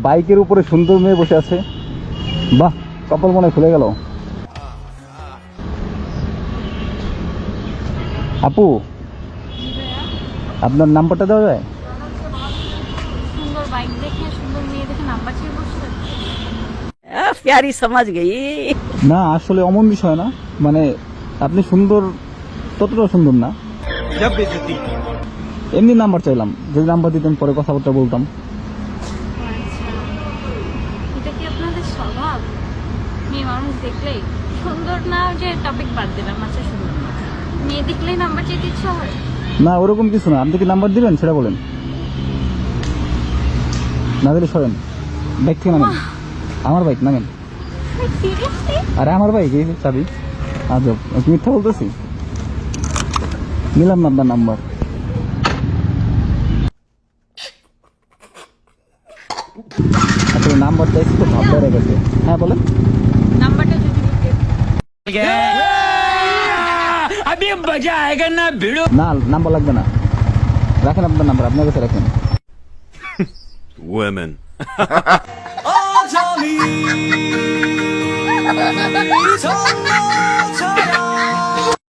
বাইকের উপরে সুন্দর মেয়ে বসে আছে। বাহ, কপাল মনে খুলে গেল। আপু, আপনার নাম্বারটা দেওয়া যায়? সুন্দর বাইক দেখে সুন্দর মেয়ে দেখে নাম্বার চেয়ে বসছে। प्यारी समझ गई। না, আসলে অমন বিষয় না, মানে আপনি সুন্দর, ততটা সুন্দর না। এমনি নাম্বার চাইলাম, যদি নাম্বার দিতেন পরে কথাবার্তা বলতাম। আচ্ছা, এটা কি আপনাদের স্বভাব? মেয়ে মানুষ দেখলেই সুন্দর না, যে টপিক বাদ দিলাম, আচ্ছা সুন্দর না, মেয়ে দেখলেই নাম্বার চেয়ে ইচ্ছা হয়? না, ওরকম কিছু না। আপনি কি নাম্বার দিবেন সেটা বলেন। না দিলে সরেন, বাইক থেকে নামেন। আমার বাইক, নামেন। সিরিয়াসলি? আরে আমার বাইক, এই যে চাবি। আজব, আমি মিথ্যা বলতেছি? নিলাম না আপনার নাম্বার। আসলে নাম্বার চাইছি তো, ভাবতে রেখেছে। হ্যাঁ বলেন। নাম্বারটা যদি দিতে। अभी मजा आएगा ना भिड़ो। না, নাম্বার লাগবে না, রাখেন আপনার নাম্বার, আপনার কাছে রাখেন। Women. Oh, Johnny.